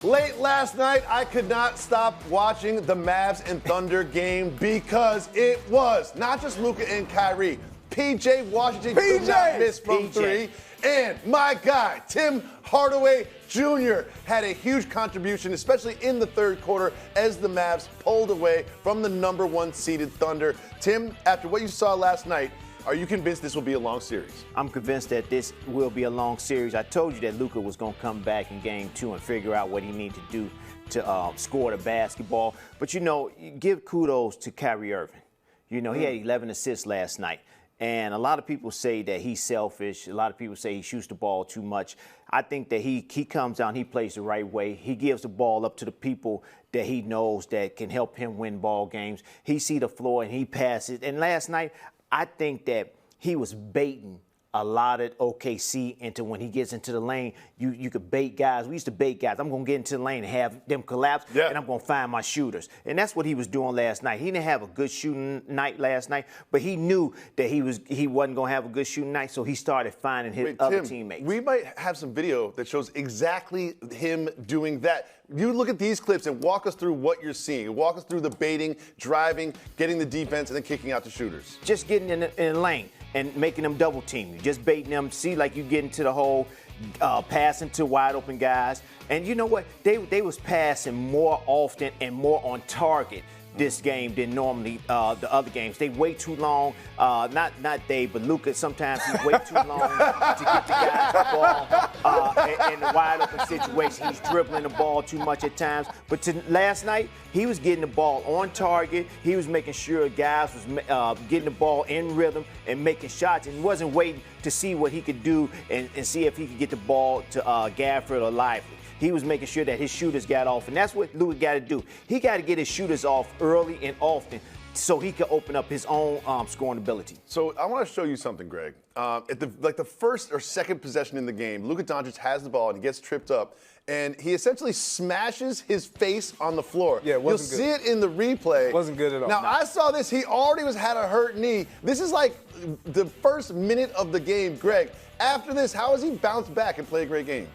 Late last night, I could not stop watching the Mavs and Thunder game because it was not just Luka and Kyrie. P.J. Washington could not miss from three. And my guy, Tim Hardaway Jr. had a huge contribution, especially in the third quarter as the Mavs pulled away from the number one seeded Thunder. Tim, after what you saw last night, are you convinced this will be a long series? I'm convinced that this will be a long series. I told you that Luka was going to come back in game two and figure out what he needed to do to score the basketball. But, you know, give kudos to Kyrie Irving. You know, he had 11 assists last night. And a lot of people say that he's selfish. A lot of people say he shoots the ball too much. I think that he comes down, he plays the right way. He gives the ball up to the people that he knows that can help him win ball games. He see the floor and he passes. And last night, I think that he was baiting a lot of OKC into when he gets into the lane. You could bait guys. We used to bait guys. I'm going to get into the lane and have them collapse, and I'm going to find my shooters. And that's what he was doing last night. He didn't have a good shooting night last night, but he knew that he wasn't going to have a good shooting night, so he started finding his other teammates. We might have some video that shows exactly him doing that. You look at these clips and walk us through what you're seeing. Walk us through the baiting, driving, getting the defense, and then kicking out the shooters. Just getting in the lane and making them double team you. Just baiting them. See, like you get into the hole, passing to wide open guys. And you know what? They was passing more often and more on target this game than normally the other games. They wait too long. Not they, but Luka. Sometimes he wait too long to get the guys the ball in the wide open situation. He's dribbling the ball too much at times. But last night, he was getting the ball on target. He was making sure guys was getting the ball in rhythm and making shots, and wasn't waiting to see what he could do and see if he could get the ball to Gafford or Lively. He was making sure that his shooters got off, and that's what Luka got to do. He got to get his shooters off early and often so he can open up his own scoring ability. So I want to show you something, Greg. At the first or second possession in the game, Luka Doncic has the ball and he gets tripped up, and he essentially smashes his face on the floor. Yeah, it wasn't good. You'll see it in the replay. It wasn't good at all. Now, I saw this. He already had a hurt knee. This is like the first minute of the game. Greg, after this, how has he bounced back and play a great game?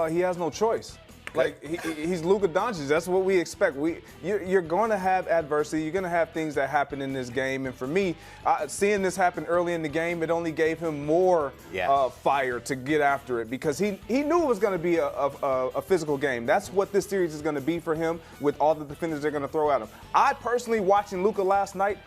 He has no choice. Like, he's Luka Doncic. That's what we expect. You're going to have adversity. You're going to have things that happen in this game. And for me, seeing this happen early in the game, it only gave him more fire to get after it, because he knew it was going to be a physical game. That's what this series is going to be for him, with all the defenders they're going to throw at him. I personally, watching Luka last night,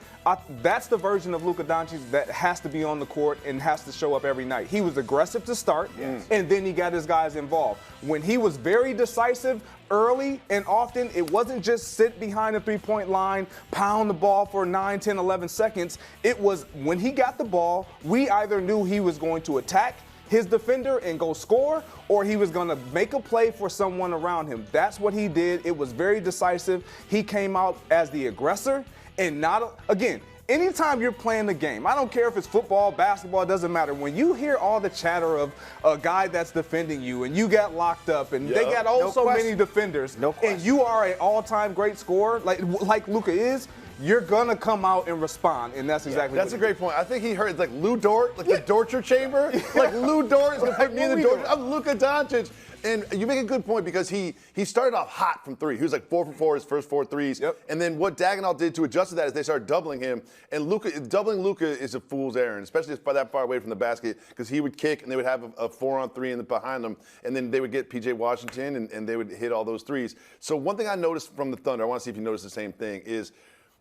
that's the version of Luka Doncic that has to be on the court and has to show up every night. He was aggressive to start, and then he got his guys involved. When he was very decisive early and often, it wasn't just sit behind the three-point line, pound the ball for 9, 10, 11 seconds. It was when he got the ball, we either knew he was going to attack his defender and go score, or he was going to make a play for someone around him. That's what he did. It was very decisive. He came out as the aggressor. And not, again, anytime you're playing the game, I don't care if it's football, basketball, it doesn't matter. When you hear all the chatter of a guy that's defending you and you got locked up and they got so many defenders, and you are an all-time great scorer like Luka is, you're going to come out and respond, and that's exactly That's a great point. I think he heard like Lou Dort, like the torture chamber. Like Lou Dort is going to put me in the torture. I'm Luka Doncic. And you make a good point, because he started off hot from three. He was like 4 for 4 his first 4 threes. And then what Dagnall did to adjust to that is they started doubling him. And doubling Luka is a fool's errand, especially that far away from the basket, because he would kick and they would have a 4-on-3 behind them. And then they would get P.J. Washington and they would hit all those threes. So one thing I noticed from the Thunder, I want to see if you noticed the same thing, is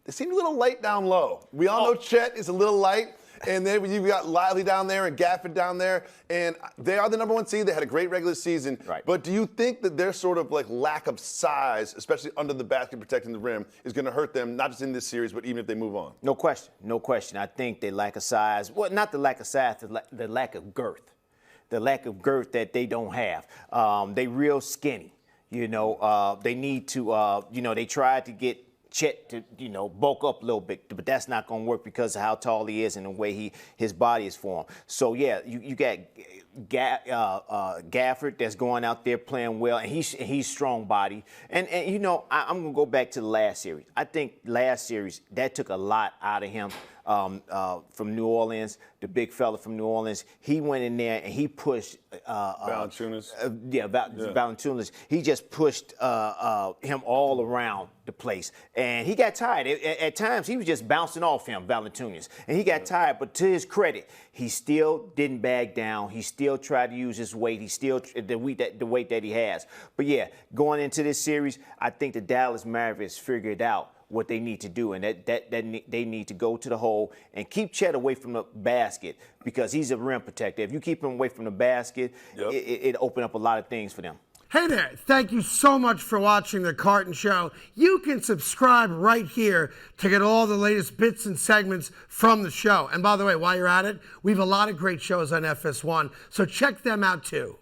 they seem a little light down low. We all know Chet is a little light. And then you've got Lively down there and Gafford down there. And they are the number one seed. They had a great regular season. But do you think that their sort of like lack of size, especially under the basket protecting the rim, is going to hurt them, not just in this series, but even if they move on? No question. No question. I think they lack of size. Well, not the lack of size, the lack of girth. The lack of girth that they don't have. They real skinny. You know, they need to, they tried to get Chet to, bulk up a little bit, but that's not going to work because of how tall he is and the way his body is formed. So, yeah, you got Gafford that's going out there playing well, and he's strong body. And I'm going to go back to the last series. I think last series, that took a lot out of him from New Orleans, the big fella from New Orleans. He went in there and he pushed Valanciunas. Valanciunas. He just pushed him all around the place, and he got tired. At times, he was just bouncing off him, Valanciunas, and he got tired. But to his credit, he still didn't back down. He still tried to use his weight. He still the weight that he has. But yeah, going into this series, I think the Dallas Mavericks figured out what they need to do, and that they need to go to the hole and keep Chet away from the basket because he's a rim protector. If you keep him away from the basket, it open up a lot of things for them. Hey there, thank you so much for watching The Carton Show. You can subscribe right here to get all the latest bits and segments from the show. And by the way, while you're at it, we have a lot of great shows on FS1, so check them out too.